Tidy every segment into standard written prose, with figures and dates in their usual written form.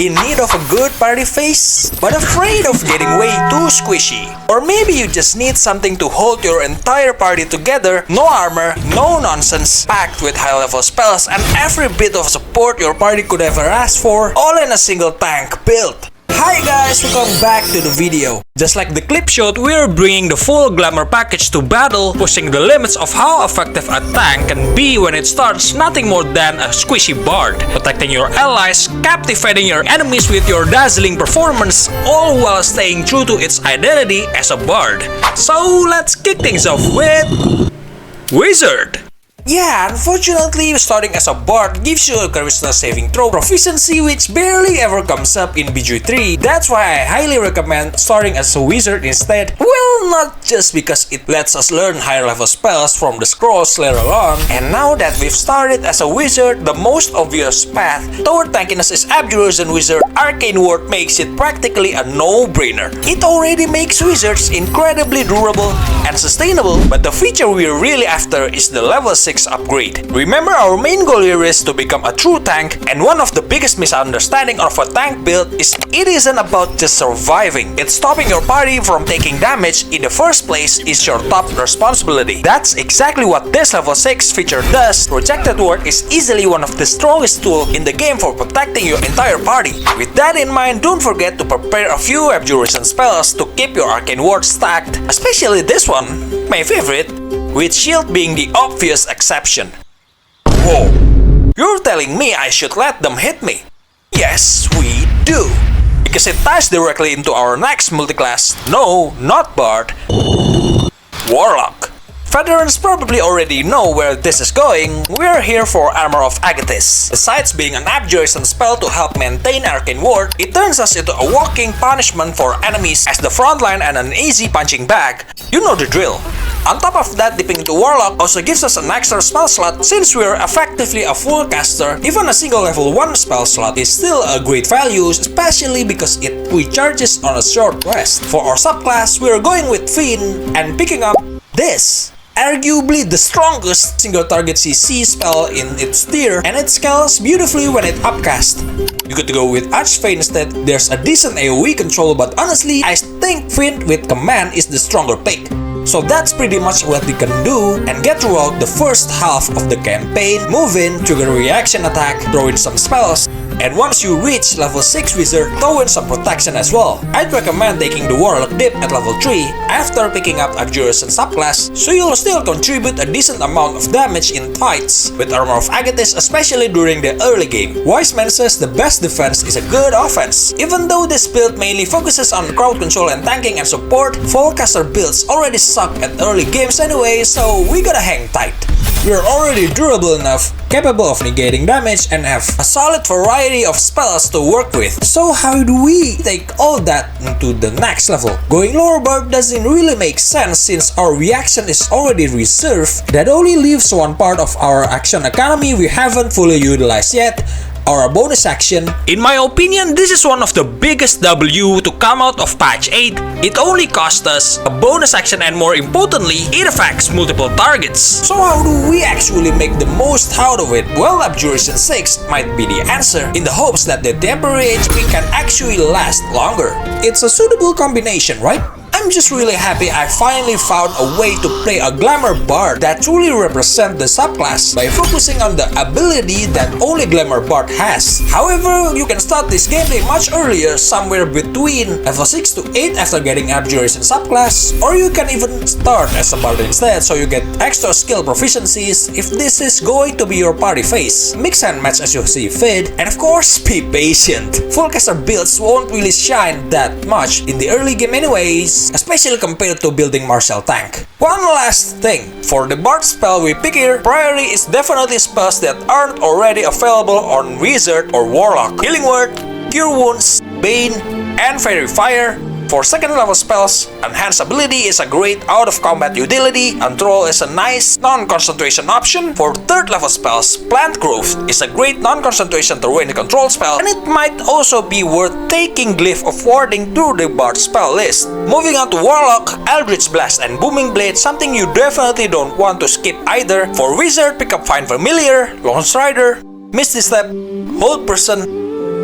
In need of a good party face, but afraid of getting way too squishy? Or maybe you just need something to hold your entire party together, no armor, no nonsense, packed with high-level spells and every bit of support your party could ever ask for, all in a single tank build. Hi guys, welcome back to the video. Just like the clip showed, we're bringing the full Glamour package to battle, pushing the limits of how effective a tank can be when it starts nothing more than a squishy bard, protecting your allies, captivating your enemies with your dazzling performance, all while staying true to its identity as a bard. So let's kick things off with Wizard. Yeah, unfortunately, starting as a bard gives you a charisma saving throw proficiency which barely ever comes up in BG3. That's why I highly recommend starting as a wizard instead. Well, not just because it lets us learn higher level spells from the scrolls later on. And now that we've started as a wizard, the most obvious path toward tankiness is abjuration wizard. Arcane Ward makes it practically a no-brainer. It already makes wizards incredibly durable and sustainable, but the feature we're really after is the level 6 upgrade. Remember, our main goal here is to become a true tank, and one of the biggest misunderstandings of a tank build is it isn't about just surviving. It's stopping your party from taking damage in the first place is your top responsibility. That's exactly what this level 6 feature does. Projected Ward is easily one of the strongest tools in the game for protecting your entire party. With that in mind, don't forget to prepare a few abjuration spells to keep your arcane ward stacked, especially this one, my favorite, with shield being the obvious exception. Whoa, you're telling me I should let them hit me? Yes, we do. Because it ties directly into our next multiclass, no, not Bard, Warlock. Veterans probably already know where this is going. We're here for Armor of Agathis. Besides being an abjuration spell to help maintain arcane ward, it turns us into a walking punishment for enemies as the frontline and an easy punching bag. You know the drill. On top of that, dipping into Warlock also gives us an extra spell slot since we're effectively a full caster. Even a single level 1 spell slot is still a great value, especially because it recharges on a short rest. For our subclass, we're going with Fiend and picking up this. Arguably the strongest single target CC spell in its tier, and it scales beautifully when it upcast. You could go with Archfey instead. There's a decent AoE control, but honestly, I think Fiend with command is the stronger pick. So that's pretty much what we can do and get throughout the first half of the campaign. Move in, trigger a reaction attack, throw in some spells, and once you reach level 6 wizard, throw in some protection as well. I'd recommend taking the Warlock dip at level 3 after picking up Abjuration subclass, so you'll still contribute a decent amount of damage in fights with Armor of Agathis, especially during the early game. Wise Man says the best defense is a good offense. Even though this build mainly focuses on crowd control and tanking and support, Fullcaster builds already suck at early games anyway, so we gotta hang tight. We're already durable enough, capable of negating damage, and have a solid variety of spells to work with. So how do we take all that into the next level? Going lower Bard doesn't really make sense since our reaction is already reserved. That only leaves one part of our action economy we haven't fully utilized yet, our bonus action. In my opinion, this is one of the biggest W to come out of patch 8. It only cost us a bonus action, and more importantly, it affects multiple targets. So how do we actually make the most out of it? Well, Abjuration 6 might be the answer, in the hopes that the temporary HP can actually last longer. It's a suitable combination, right? I'm just really happy I finally found a way to play a Glamour Bard that truly represents the subclass by focusing on the ability that only Glamour Bard has. However, you can start this gameplay much earlier, somewhere between level 6 to 8 after getting Abjuration subclass, or you can even start as a Bard instead so you get extra skill proficiencies if this is going to be your party phase. Mix and match as you see fit, and of course, be patient. Fullcaster builds won't really shine that much in the early game anyways, especially compared to building Martial Tank. One last thing, for the Bard spell we pick here, priority is definitely spells that aren't already available on Wizard or Warlock. Healing Word, Cure Wounds, Bane, and Fairy Fire. For second level spells, Enhanced Ability is a great out of combat utility, and Troll is a nice non-concentration option. For third level spells, Plant Growth is a great non-concentration terrain control spell, and it might also be worth taking Glyph of Warding through the Bard spell list. Moving on to Warlock, Eldritch Blast and Booming Blade, something you definitely don't want to skip either. For Wizard, pick up Find Familiar, Lone Strider, Misty Step, Hold Person,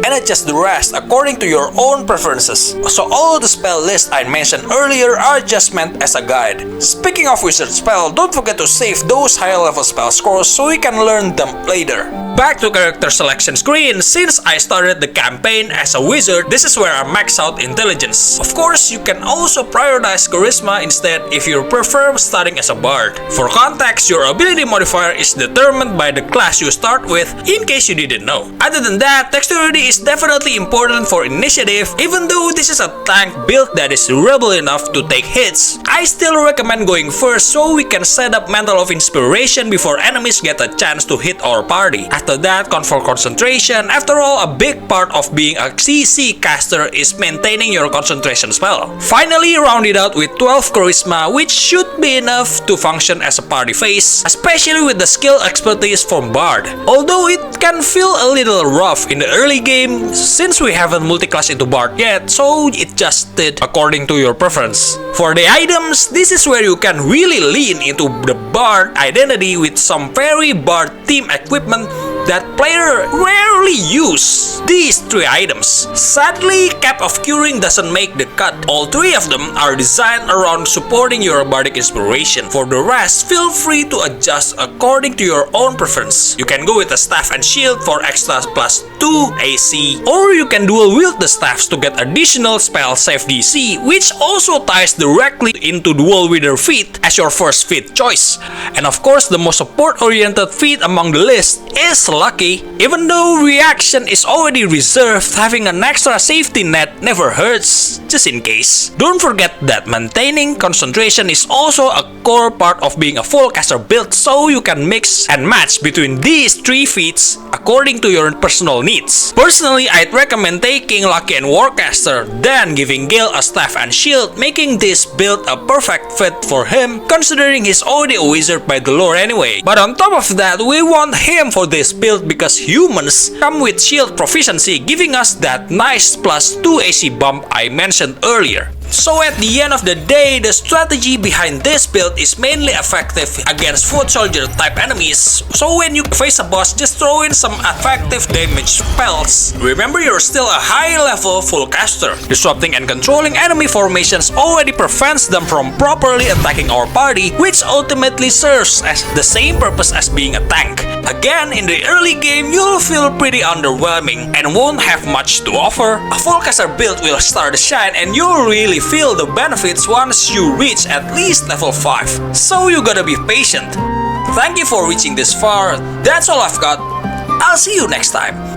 and adjust the rest according to your own preferences. So all the spell lists I mentioned earlier are just meant as a guide. Speaking of wizard spell, don't forget to save those higher level spell scrolls so you can learn them later. Back to character selection screen. Since I started the campaign as a wizard, this is where I max out intelligence. Of course, you can also prioritize charisma instead if you prefer starting as a bard. For context, your ability modifier is determined by the class you start with, in case you didn't know. Other than that, dexterity is definitely important for initiative. Even though this is a tank build that is durable enough to take hits, I still recommend going first so we can set up Mantle of Inspiration before enemies get a chance to hit our party. After that, for concentration. After all, a big part of being a CC caster is maintaining your concentration spell. Finally, round it out with 12 charisma, which should be enough to function as a party face, especially with the skill expertise from Bard. Although it can feel a little rough in the early game since we haven't multiclassed into Bard yet, so it just did according to your preference. For the items, this is where you can really lean into the Bard identity with some very Bard team equipment that player rarely use. These 3 items. Sadly, Cap of Curing doesn't make the cut. All 3 of them are designed around supporting your bardic inspiration. For the rest, feel free to adjust according to your own preference. You can go with a staff and shield for extra plus 2 AC, or you can dual wield the staffs to get additional spell save DC, which also ties directly into dual wielder feat as your first feat choice. And of course, the most support oriented feat among the list is Lucky. Even though reaction is already reserved, having an extra safety net never hurts, just in case. Don't forget that maintaining concentration is also a core part of being a full caster build, so you can mix and match between these 3 feats according to your personal needs. Personally, I'd recommend taking Lucky and Warcaster, then giving Gale a staff and shield, making this build a perfect fit for him considering he's already a wizard by the lore anyway. But on top of that, we want him for this build because humans come with shield proficiency, giving us that nice plus 2 AC bump I mentioned earlier. So at the end of the day, the strategy behind this build is mainly effective against foot soldier type enemies. So when you face a boss, just throw in some effective damage spells. Remember, you're still a high level full caster. Disrupting and controlling enemy formations already prevents them from properly attacking our party, which ultimately serves as the same purpose as being a tank. Again, in the early game, you'll feel pretty underwhelming and won't have much to offer. A full caster build will start to shine and you'll really feel the benefits once you reach at least level 5. So you gotta be patient. Thank you for reaching this far. That's all I've got. I'll see you next time.